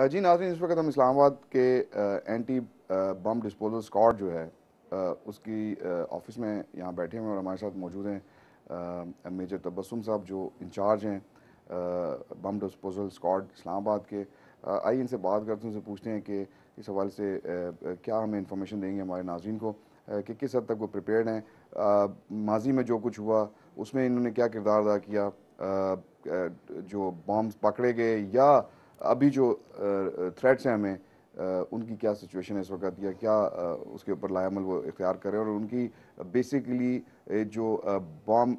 जी नाज़रीन, इस वक्त हम इस्लामाबाद के एंटी बम डिस्पोजल स्क्वाड जो है उसकी ऑफिस में यहाँ बैठे हुए हैं और हमारे साथ मौजूद हैं मेजर तबस्सुम साहब जो इंचार्ज हैं बम डिस्पोजल स्क्वाड इस्लामाबाद के। आइए इनसे बात करते हैं, उनसे पूछते हैं कि इस हवाले से क्या हमें इंफॉर्मेशन देंगे हमारे नाज़रीन को कि किस हद तक वो प्रिपेयर्ड हैं, माजी में जो कुछ हुआ उसमें इन्होंने क्या किरदार अदा किया, जो बॉम्ब्स पकड़े गए या अभी जो थ्रेट्स हैं हमें उनकी क्या सिचुएशन है इस वक्त, या क्या उसके ऊपर लायामल वो इख्तियार करें, और उनकी बेसिकली जो बॉम्ब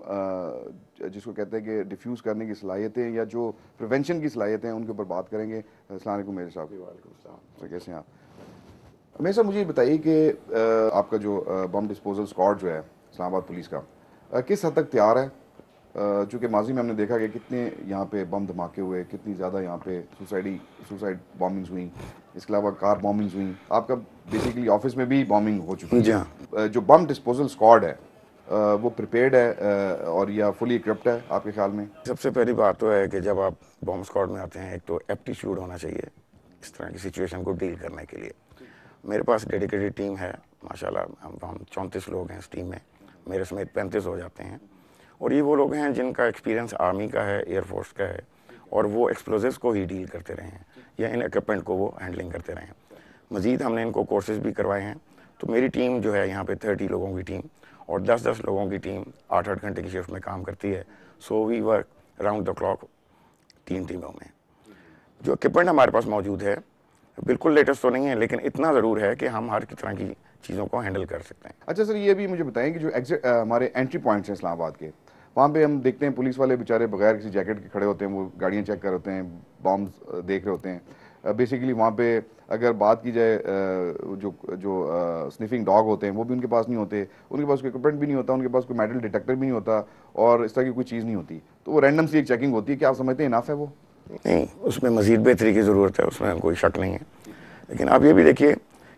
जिसको कहते हैं कि डिफ्यूज़ करने की सलाहियतें या जो प्रिवेंशन की सलाहियतें हैं उनके ऊपर बात करेंगे। अस्सलाम वालेकुम मेरे साहब। वालेकुम सलाम। कैसे हैं आप? मेरे साहब मुझे बताइए कि आपका जो बम डिस्पोजल स्क्वाड जो है इस्लामाबाद पुलिस का किस हद तक तैयार है? चूँकि माजी में हमने देखा कि कितने यहाँ पे बम धमाके हुए, कितनी ज़्यादा यहाँ पे सुसाइड बॉम्बिंग्स हुई, इसके अलावा कार बॉम्बिंग्स हुई, आपका बेसिकली ऑफिस में भी बॉम्बिंग हो चुकी है। जी हाँ। जो बम डिस्पोजल स्क्वाड है वो प्रिपेयर्ड है और या फुली इक्विप्ड है आपके ख्याल में? सबसे पहली बात तो है कि जब आप बॉम्ब स्क्वाड में आते हैं, एक तो एप्टीट्यूड होना चाहिए इस तरह की सिचुएशन को डील करने के लिए। मेरे पास डेडिकेटेड टीम है माशाल्लाह। हम 34 लोग हैं इस टीम में, मेरे समेत 35 हो जाते हैं। और ये वो लोग हैं जिनका एक्सपीरियंस आर्मी का है, एयरफोर्स का है, और वो एक्सप्लोजिव्स को ही डील करते रहे हैं या इन इक्विपमेंट को वो हैंडलिंग करते रहे हैं। मज़ीद हमने इनको कोर्सेज भी करवाए हैं। तो मेरी टीम जो है यहाँ पे 30 लोगों की टीम और 10-10 लोगों की टीम 8-8 घंटे की शिफ्ट में काम करती है। So we work round the clock 3 टीमों में। जो इक्विपमेंट हमारे पास मौजूद है बिल्कुल लेटेस्ट तो नहीं है, लेकिन इतना ज़रूर है कि हम हर तरह की चीज़ों को हैंडल कर सकते हैं। अच्छा सर, ये भी मुझे बताएं कि जो एग्जिट हमारे एंट्री पॉइंट्स हैं इस्लामाबाद के, वहाँ पे हम देखते हैं पुलिस वाले बेचारे बगैर किसी जैकेट के खड़े होते हैं, वो गाड़ियाँ चेक कर रहे होते हैं, बॉम्ब्स देख रहे होते हैं। बेसिकली वहाँ पे अगर बात की जाए जो जो स्निफिंग डॉग होते हैं वो भी उनके पास नहीं होते, उनके पास कोई इक्विपमेंट भी नहीं होता, उनके पास कोई मेटल डिटेक्टर भी नहीं होता और इस तरह की कोई चीज़ नहीं होती, तो वो रैंडम सी एक चेकिंग होती है। क्या आप समझते हैं इनाफ है वो? नहीं, उसमें मज़ीद बेहतरी की ज़रूरत है, उसमें कोई शक नहीं है। लेकिन आप ये भी देखिए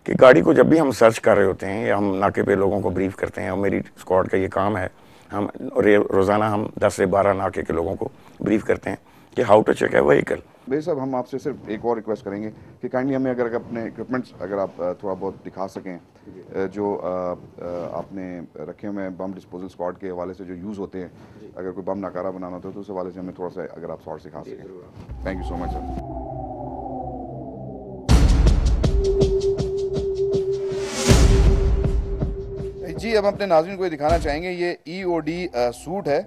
कि गाड़ी को जब भी हम सर्च कर रहे होते हैं या हम नाके पे लोगों को ब्रीफ करते हैं, और मेरी स्क्वाड का ये काम है, हम रोज़ाना हम 10 से 12 नाके के लोगों को ब्रीफ करते हैं कि हाउ टू चेक है व्हीकल। भाई साहब, हम आपसे सिर्फ एक और रिक्वेस्ट करेंगे कि काइंडली हमें अगर अपने इक्विपमेंट्स अगर आप थोड़ा बहुत दिखा सकें, जो आपने रखे हुए हैं बम डिस्पोजल स्क्वाड के हवाले से जो यूज़ होते हैं, अगर कोई बम नाकारा बनाना होता है तो उस हवाले से हमें थोड़ा सा अगर आप शॉर्ट सिखा सकें। Thank you so much sir. जी, अब अपने नाज़रीन को ये दिखाना चाहेंगे, ये EOD सूट है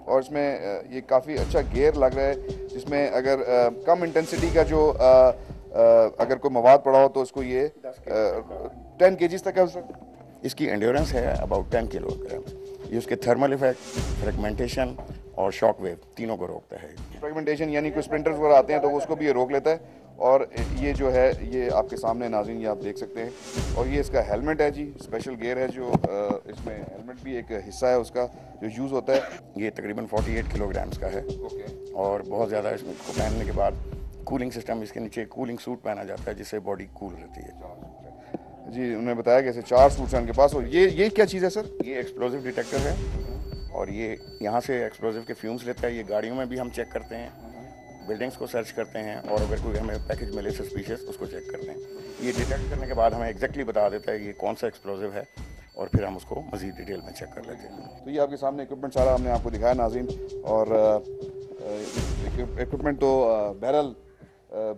और इसमें ये काफ़ी अच्छा गियर लग रहा है, जिसमें अगर कम इंटेंसिटी का जो अगर कोई मवाद पड़ा हो तो उसको ये 10 kgs तक है सर। इसकी एंड्योरेंस है अबाउट 10 किलोग्राम। ये उसके थर्मल इफेक्ट, फ्रेगमेंटेशन और शॉक वेव तीनों को रोकता है। फ्रेगमेंटेशन यानी कोई स्प्रिंटर्स वगैरह आते हैं तो उसको भी ये रोक लेता है। और ये जो है ये आपके सामने नाज़रीन ये आप देख सकते हैं, और ये इसका हेलमेट है जी, स्पेशल गियर है जो इसमें हेलमेट भी एक हिस्सा है उसका जो यूज़ होता है। ये तकरीबन 48 किलोग्राम्स का है और बहुत ज़्यादा इसमें को पहनने के बाद कूलिंग सिस्टम, इसके नीचे कूलिंग सूट पहना जाता है जिससे बॉडी कूल रहती है। जी, उन्होंने बताया कि ऐसे 4 सूट्स हैं उनके पास। और ये क्या चीज़ है सर? ये एक्सप्लोजिव डिटेक्टर है और ये यहाँ से एक्सप्लोजिव के फ्यूम्स लेता है। ये गाड़ियों में भी हम चेक करते हैं, बिल्डिंग्स को सर्च करते हैं, और अगर कोई हमें पैकेज मिले सस्पिशियस उसको चेक करते हैं। ये डिटेक्ट करने के बाद हमें एग्जैक्टली बता देता है ये कौन सा एक्सप्लोजिव है और फिर हम उसको मज़ीद डिटेल में चेक कर लेते हैं। तो ये आपके सामने इक्विपमेंट सारा हमने आपको दिखाया नाज़रीन, और इक्विपमेंट तो बहरहाल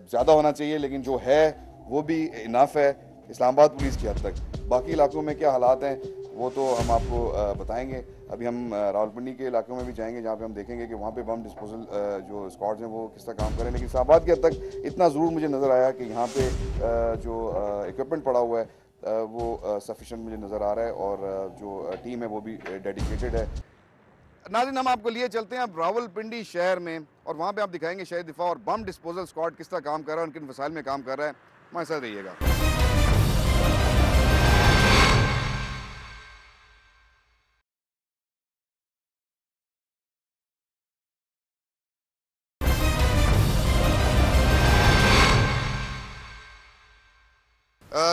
ज़्यादा होना चाहिए, लेकिन जो है वो भी इनाफ है इस्लामाबाद पुलिस की हद तक। बाकी इलाकों में क्या हालात हैं वो तो हम आपको बताएंगे। अभी हम रावलपिंडी के इलाकों में भी जाएंगे जहाँ पे हम देखेंगे कि वहाँ पे बम डिस्पोजल जो स्क्वाड्स हैं वो किस तरह काम करें। लेकिन इस्लामाबाद की हद तक इतना ज़रूर मुझे नज़र आया कि यहाँ पे जो इक्विपमेंट पड़ा हुआ है वो सफिशेंट मुझे नज़र आ रहा है, और जो टीम है वो भी डेडिकेटेड है। नाज़रीन, हम आपको लिए चलते हैं अब रावलपिंडी शहर में, और वहाँ पे आप दिखाएंगे शहर दिफा और बम डिस्पोजल स्क्वाड किस तरह काम कर रहा है, उनके वसाइल में काम कर रहा है। हमारे साथ रहिएगा।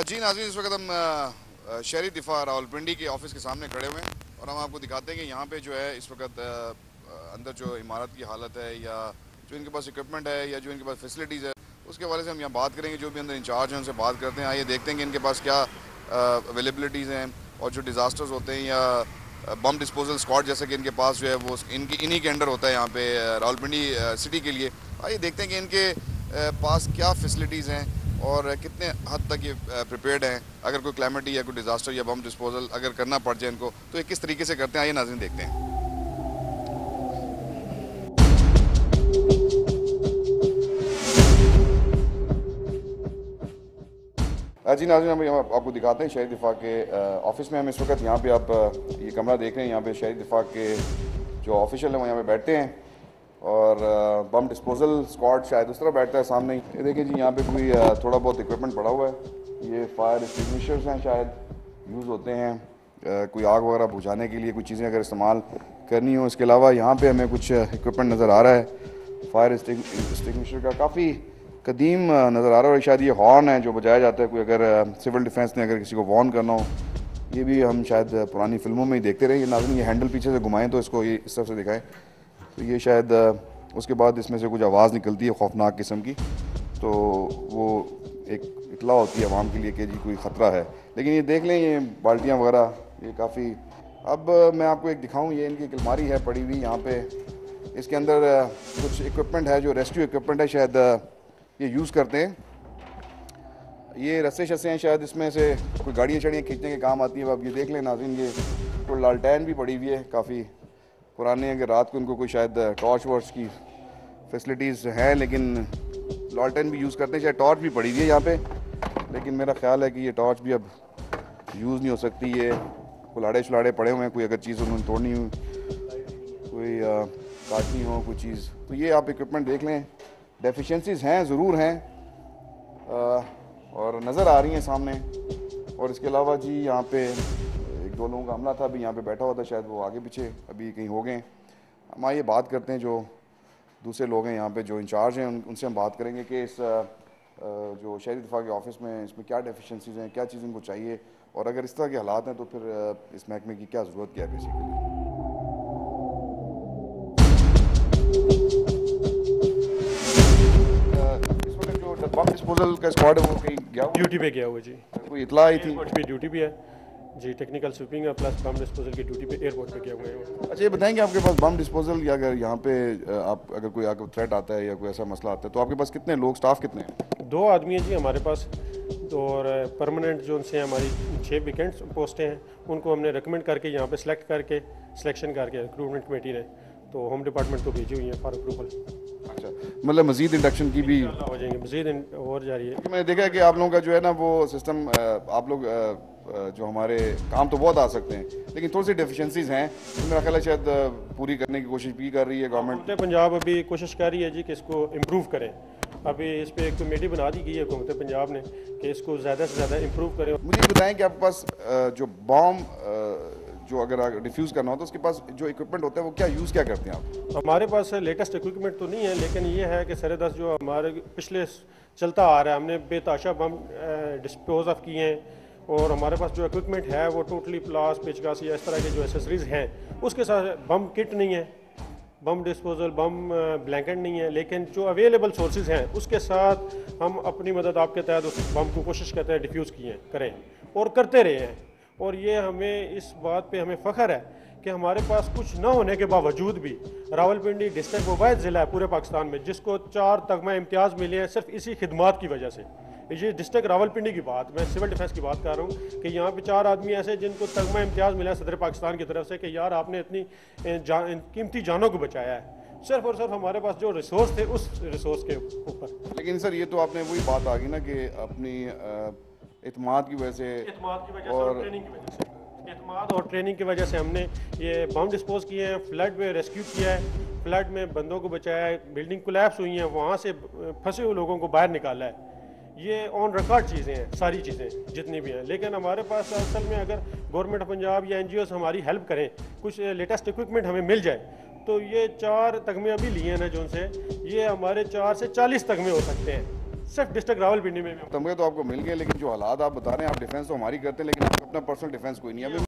जी नाज़रीन, इस वक्त हम शहरी दिफा रावलपिंडी के ऑफिस के सामने खड़े हुए हैं और हम आपको दिखाते हैं कि यहाँ पे जो है इस वक्त अंदर जो इमारत की हालत है या जो इनके पास इक्विपमेंट है या जो इनके पास फैसिलिटीज़ है उसके हवाले से हम यहाँ बात करेंगे, जो भी अंदर इंचार्ज हैं उनसे बात करते हैं। आइए देखते हैं कि इनके पास क्या अवेलेबलिटीज़ हैं, और जो डिज़ास्टर्स होते हैं या बम डिस्पोजल स्क्वाड जैसे कि इनके पास जो है वो इन्हीं के अंडर होता है यहाँ पे रावलपिंडी सिटी के लिए। आइए देखते हैं कि इनके पास क्या फैसिलिटीज़ हैं और कितने हद तक ये प्रिपेयर्ड हैं अगर कोई क्लाइमेटी या कोई डिज़ास्टर या बम डिस्पोजल अगर करना पड़ जाए इनको, तो ये किस तरीके से करते हैं। आइए नाज़रीन देखते हैं। जी नाज़रीन, हम आपको दिखाते हैं शहरी दिफा के ऑफिस में। हम इस वक्त यहाँ पे आप ये कमरा देख रहे हैं, यहाँ पे शहरी दिफा के जो ऑफिशियल हैं वो यहाँ पे बैठते हैं, और बम डिस्पोजल स्क्वाड शायद उस तरह बैठता है सामने ही। ये देखिए जी, यहाँ पे कोई थोड़ा बहुत इक्विपमेंट पड़ा हुआ है। ये फायर एक्सटिंग्विशर्स हैं, शायद यूज़ होते हैं कोई आग वगैरह बुझाने के लिए, कुछ चीज़ें अगर इस्तेमाल करनी हो। इसके अलावा यहाँ पर हमें कुछ इक्विपमेंट नज़र आ रहा है फायर एक्सटिंग्विशर का, काफ़ी कदीम नज़र आ रहा है। और शायद ये हॉर्न है जो बजाया जाता है कोई अगर सिविल डिफेंस ने अगर किसी को वार्न करना हो। ये भी हम शायद पुरानी फिल्मों में ही देखते रहे। ये नाज़रीन, ये हैंडल पीछे से घुमाएं तो इसको ये इस तरफ से दिखाएं, तो ये शायद उसके बाद इसमें से कुछ आवाज़ निकलती है खौफनाक किस्म की, तो वो एक इतला होती है आवाम के लिए कि जी कोई ख़तरा है। लेकिन ये देख लें, ये बाल्टियाँ वगैरह ये काफ़ी। अब मैं आपको एक दिखाऊँ, ये इनकी एक अलमारी है पड़ी हुई यहाँ पे। इसके अंदर कुछ इक्विपमेंट है जो रेस्क्यू इक्विपमेंट है, शायद ये यूज़ करते हैं। ये रस्से शस्से हैं, शायद इसमें से कोई गाड़ियाँ चढ़ियाँ खींचने के काम आती है। अब ये देख लें नाज़रीन, ये तो लालटेन भी पड़ी हुई है, काफ़ी पुराने, अगर रात को उनको कोई शायद टॉर्च वॉर्च की फैसिलिटीज़ हैं, लेकिन लालटेन भी यूज़ करते हैं। शायद टॉर्च भी पड़ी हुई है यहाँ पे, लेकिन मेरा ख्याल है कि ये टॉर्च भी अब यूज़ नहीं हो सकती। ये कुल्हाड़े शुलाड़े पड़े हुए हैं, कोई अगर चीज़ उन्होंने तोड़नी हो, कोई काटनी हो कोई चीज़, तो ये आप इक्विपमेंट देख लें। डेफिशिएंसीज़ हैं, ज़रूर हैं, और नज़र आ रही हैं सामने। और इसके अलावा जी यहाँ पे एक दो लोगों का हमला था, अभी यहाँ पे बैठा हुआ था, शायद वो आगे पीछे अभी कहीं हो गए। हम आइए बात करते हैं, जो दूसरे लोग हैं यहाँ पे जो इंचार्ज हैं उनसे हम बात करेंगे कि इस जो शहरी दिफा के ऑफिस में इसमें क्या डेफिशिएंसीज़ हैं, क्या चीज़ इनको चाहिए, और अगर इस तरह के हालात हैं तो फिर इस महकमे की क्या ज़रूरत क्या है बेसिकली। बम डिस्पोजल का स्क्वाड है वो कहीं गया हुआ, ड्यूटी पे गया हुआ जी, कोई इतला आई थी एयरपोर्ट पे ड्यूटी भी है जी, टेक्निकल स्वीपिंग है प्लस बम डिस्पोजल की ड्यूटी पे एयरपोर्ट पे गया हुआ है। अच्छा, ये बताएंगे आपके पास बम डिस्पोजल या अगर यहाँ पे आप अगर कोई आगे थ्रेट आता है या कोई ऐसा मसला आता है तो आपके पास कितने लोग, स्टाफ कितने हैं? 2 आदमी हैं जी हमारे पास, और परमानेंट जो उनसे हमारी 6 वैकेंट पोस्टें हैं, उनको हमने रिकमेंड करके यहाँ पे सिलेक्शन करके रिक्रूटमेंट कमेटी ने तो होम डिपार्टमेंट को भेजी हुई है फॉर अप्रूवल। अच्छा, मतलब मजीद इंडक्शन की भी हो जाएंगे, मजीद और जा रही है। मैंने देखा है कि आप लोगों का जो है ना वो सिस्टम, आप लोग जो हमारे काम तो बहुत आ सकते हैं, लेकिन थोड़ी सी डेफिशिएंसीज हैं, तो मेरा ख्याल है शायद पूरी करने की कोशिश भी कर रही है गवर्नमेंट। पंजाब अभी कोशिश कर रही है जी कि इसको इम्प्रूव करें। अभी इस पर एक कमेटी बना दी गई है हुकूमत पंजाब ने कि इसको ज़्यादा से ज़्यादा इम्प्रूव करें। मुझे ये बताएं कि आपके पास जो बॉम्ब जो अगर डिफ्यूज़ करना हो तो उसके पास जो इक्विपमेंट होता है वो क्या यूज़ क्या करते हैं आप? हमारे पास लेटेस्ट इक्विपमेंट तो नहीं है, लेकिन ये है कि सरे-दस्त जो हमारे पिछले चलता आ रहा है, हमने बेताशा बम डिस्पोज ऑफ किए हैं, और हमारे पास जो इक्विपमेंट है वो टोटली प्लास पेचकस या इस तरह के जो एसेसरीज़ हैं, उसके साथ बम किट नहीं है, बम डिस्पोजल बम ब्लैंकेट नहीं है, लेकिन जो अवेलेबल सोर्सेज हैं उसके साथ हम अपनी मदद आपके तहत उस बम को कोशिश करते हैं डिफ्यूज़ करें और करते रहे हैं। और ये हमें इस बात पे हमें फ़ख्र है कि हमारे पास कुछ न होने के बावजूद भी रावलपिंडी डिस्ट्रिक्ट वो वाहिद ज़िला है पूरे पाकिस्तान में जिसको 4 तगमा इम्तियाज़ मिले हैं सिर्फ इसी खिदमात की वजह से। ये डिस्ट्रिक्ट रावलपिंडी की बात, मैं सिविल डिफेंस की बात कर रहा हूँ कि यहाँ पे 4 आदमी ऐसे जिनको तगमा इम्तियाज़ मिला है सदर पाकिस्तान की तरफ से कि यार आपने इतनी कीमती जानों को बचाया है, सिर्फ और सिर्फ हमारे पास जो रिसोर्स थे उस रिसोर्स के ऊपर। लेकिन सर ये तो आपने वही बात आ गई ना कि अपनी इत्मीनाद की वजह से और ट्रेनिंग की वजह से, इत्मीनाद और ट्रेनिंग की वजह से हमने ये बम डिस्पोज किए हैं, फ्लड में रेस्क्यू किया है, फ्लड में बंदों को बचाया है, बिल्डिंग कोलैप्स हुई हैं वहाँ से फंसे हुए लोगों को बाहर निकाला है। ये ऑन रिकॉर्ड चीज़ें हैं, सारी चीज़ें जितनी भी हैं। लेकिन हमारे पास असल में अगर गवर्नमेंट ऑफ पंजाब या NGOs हमारी हेल्प करें, कुछ लेटेस्ट इक्विपमेंट हमें मिल जाए, तो ये 4 तगमे अभी लिए हैं ना जो उनसे, ये हमारे 4 से 40 तगमे हो सकते हैं सिर्फ डिस्ट्रिक्ट रावलपिंडी में। तमगे तो आपको मिल गए, लेकिन जो हालात आप बता रहे हैं, आप डिफेंस तो हमारी करते हैं लेकिन अपना पर्सनल डिफेंस कोई नहीं है।